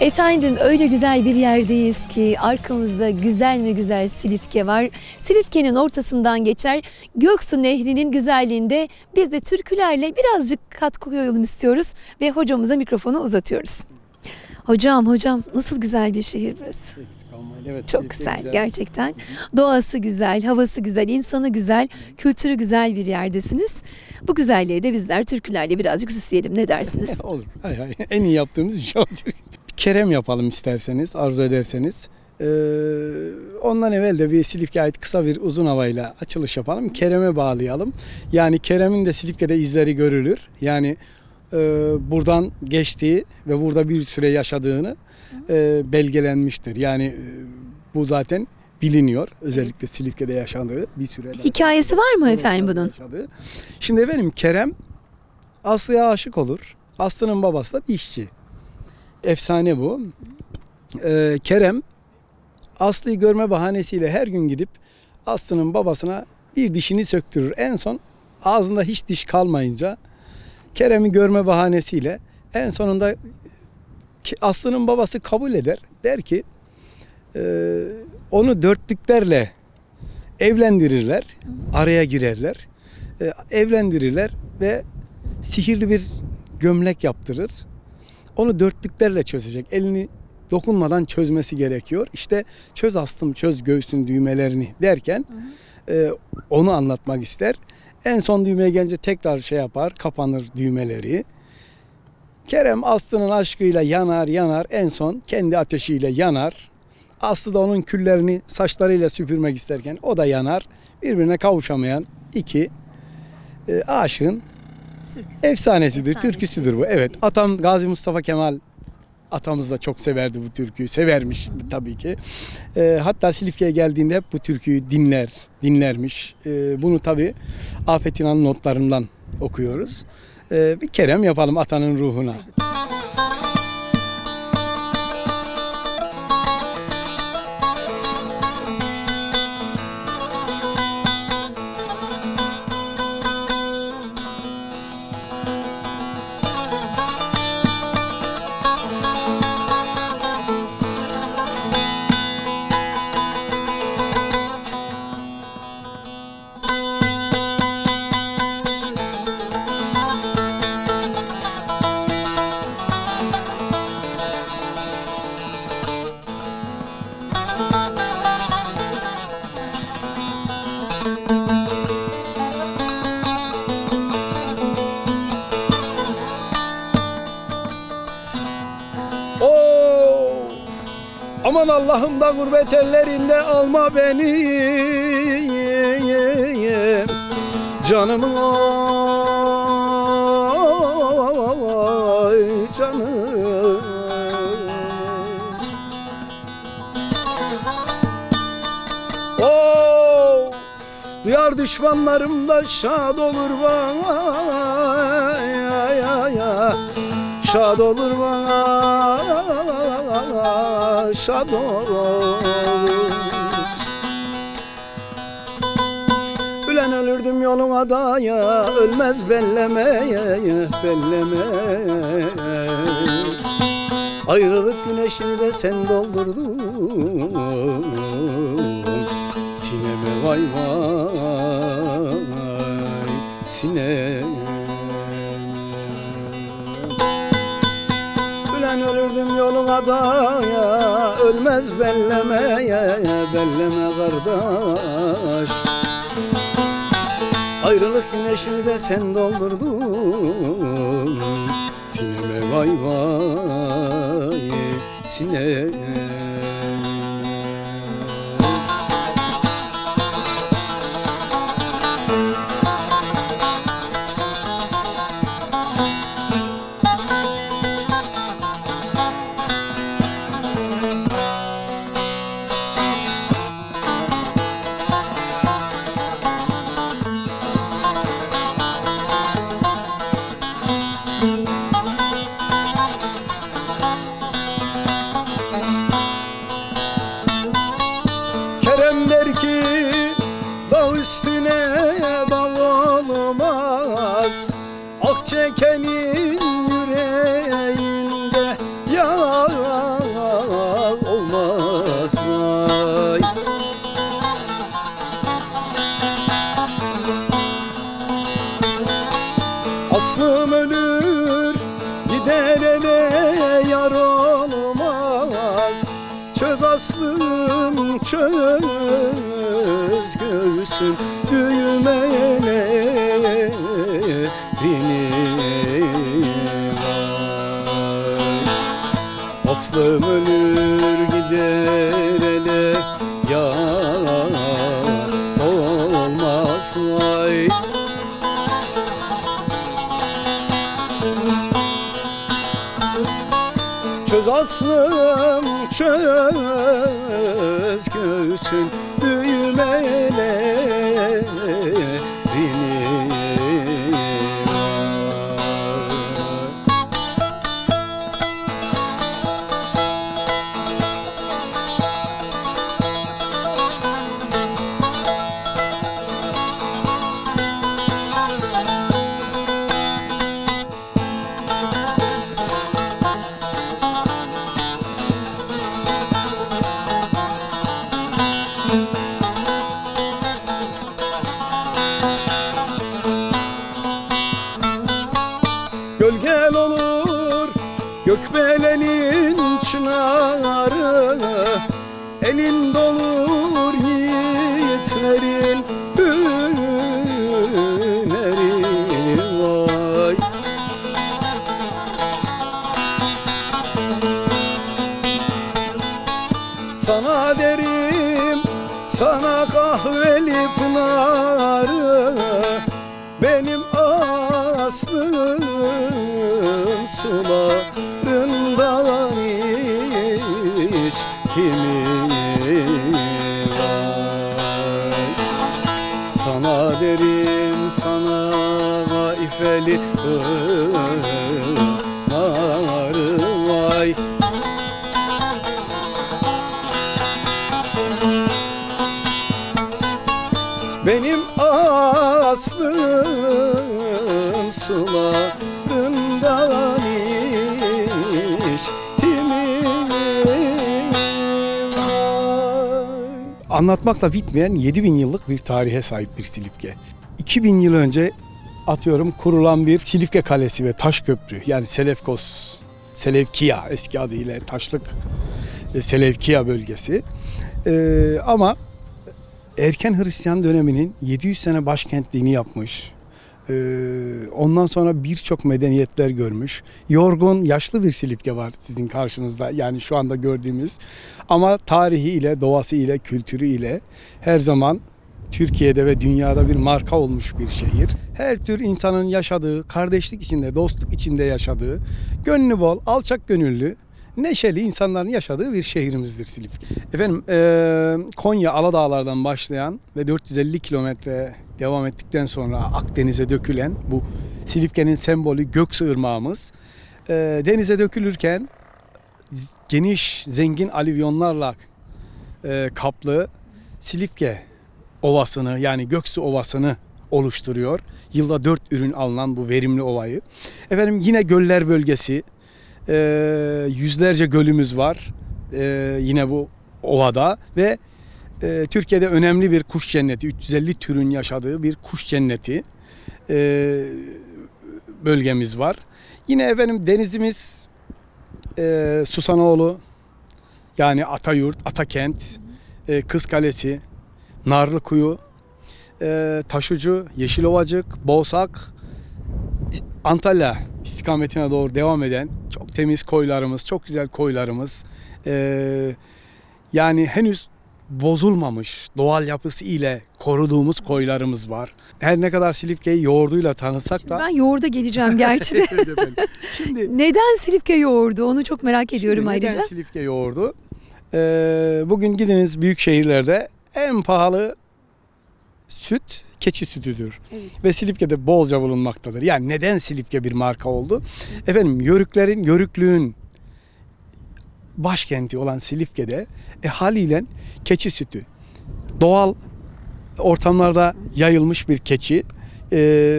Efendim öyle güzel bir yerdeyiz ki arkamızda güzel mi güzel Silifke var. Silifke'nin ortasından geçer Göksu Nehri'nin güzelliğinde biz de türkülerle birazcık katkı koyalım istiyoruz ve hocamıza mikrofonu uzatıyoruz. Hocam nasıl güzel bir şehir burası. Evet, çok güzel gerçekten. Doğası güzel, havası güzel, insanı güzel, kültürü güzel bir yerdesiniz. Bu güzelliği de bizler türkülerle birazcık süsleyelim, ne dersiniz? Olur. Hay. En iyi yaptığımız iş odur. Kerem yapalım isterseniz, arzu ederseniz. Ondan evvel de bir Silifke'ye ait kısa bir uzun havayla açılış yapalım. Kerem'e bağlayalım. Yani Kerem'in de Silifke'de izleri görülür. Yani buradan geçtiği ve burada bir süre yaşadığını belgelenmiştir. Yani bu zaten biliniyor. Özellikle evet. Silifke'de yaşadığı bir süre. Hikayesi var mı efendim bunun? Yaşadığı. Şimdi efendim Kerem Aslı'ya aşık olur. Aslı'nın babası da dişçi. Efsane bu. Kerem Aslı'yı görme bahanesiyle her gün gidip Aslı'nın babasına bir dişini söktürür. En son ağzında hiç diş kalmayınca Kerem'i görme bahanesiyle en sonunda Aslı'nın babası kabul eder. Der ki onu dörtlüklerle evlendirirler. Araya girerler. Evlendirirler ve sihirli bir gömlek yaptırır. Onu dörtlüklerle çözecek. Elini dokunmadan çözmesi gerekiyor. İşte çöz aslım çöz göğsün düğmelerini derken onu anlatmak ister. En son düğmeye gelince tekrar şey yapar, kapanır düğmeleri. Kerem Aslı'nın aşkıyla yanar, en son kendi ateşiyle yanar. Aslı da onun küllerini saçlarıyla süpürmek isterken o da yanar. Birbirine kavuşamayan iki aşığın efsanesidir, türküsüdür bu. Evet, atam Gazi Mustafa Kemal atamız da çok severdi bu türküyü, severmiş tabii ki. Hatta Silifke'ye geldiğinde hep bu türküyü dinlermiş. Bunu tabii Afet İnan'ın notlarından okuyoruz. Bir Kerem yapalım atanın ruhuna. Aman Allah'ım da gurbet ellerinde alma beni canımın oy canım. Oh, duyar düşmanlarım da şad olur bana, şad olur bana, şad olur. Ülen ölürdüm yoluna da ya, ölmez bellemeye, belleme. Ayrılık güneşini de sen doldurdun sineme, vay vay sineme. Ülen ölürdüm yoluna da ya, ölmez bellemeye, belleme kardeş. Ayrılık güneşini de sen doldurdun sineme, vay vay sineme. Kerem der ki dağ üstüne dağ olmaz, ak çekenin yüreğinde yar. Aslım ölür gider ele yar olmaz. Çöz aslım çöz göğsün düğmelerini vay. Aslım ölür gider ele yar olmaz vay. Çöz aslım çöz göğsün düğmelerini gölgel olur gökbelenin çınarı, elin dolur yiğitlerin hüneri vay. Sana derim sana kahveli pınarı, benim aslım sularından içtimi vay. Sana derim sana vaifeli pınarı vay. Benim aslım sularından içtimi vay. Anlatmakla bitmeyen 7000 yıllık bir tarihe sahip bir Silifke. 2000 yıl önce atıyorum kurulan bir Silifke Kalesi ve taş köprü, yani Selefkos, Selevkiya eski adıyla taşlık Selevkiya bölgesi. Ama erken Hristiyan döneminin 700 sene başkentliğini yapmış. Ondan sonra birçok medeniyetler görmüş. Yorgun, yaşlı bir Silifke var sizin karşınızda. Yani şu anda gördüğümüz. Ama tarihi ile, doğası ile, kültürü ile her zaman Türkiye'de ve dünyada bir marka olmuş bir şehir. Her tür insanın yaşadığı, kardeşlik içinde, dostluk içinde yaşadığı, gönlü bol, alçak gönüllü, neşeli insanların yaşadığı bir şehrimizdir Silifke. Efendim Konya Aladağlar'dan başlayan ve 450 kilometre devam ettikten sonra Akdeniz'e dökülen bu Silifke'nin sembolü Göksu Irmağımız denize dökülürken geniş, zengin alüvyonlarla kaplı Silifke Ovası'nı, yani Göksu Ovası'nı oluşturuyor. Yılda 4 ürün alınan bu verimli ovayı. Efendim yine göller bölgesi, yüzlerce gölümüz var yine bu ovada ve Türkiye'de önemli bir kuş cenneti, 350 türün yaşadığı bir kuş cenneti bölgemiz var. Yine efendim denizimiz Susanoğlu, yani Atayurt, Atakent, Kızkalesi, Narlıkuyu, Taşucu, Yeşilovacık, Boğsak, Antalya istikametine doğru devam eden çok temiz koylarımız, çok güzel koylarımız, yani henüz bozulmamış doğal yapısı ile koruduğumuz koylarımız var. Her ne kadar Silifke'yi yoğurduyla tanısak da... Ben yoğurda geleceğim gerçi de. Şimdi, neden Silifke yoğurdu? Onu çok merak ediyorum ayrıca. Neden Silifke yoğurdu? Bugün gidiniz büyük şehirlerde en pahalı süt keçi sütüdür. Evet. Ve Silifke'de bolca bulunmaktadır. Yani neden Silifke bir marka oldu? Efendim yörüklüğün başkenti olan Silifke'de haliyle keçi sütü, doğal ortamlarda yayılmış bir keçi,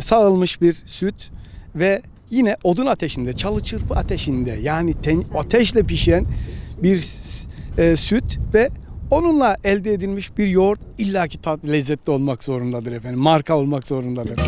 sağılmış bir süt ve yine odun ateşinde, çalı çırpı ateşinde, yani ateşle pişen bir süt ve onunla elde edilmiş bir yoğurt illaki lezzetli olmak zorundadır efendim. Marka olmak zorundadır.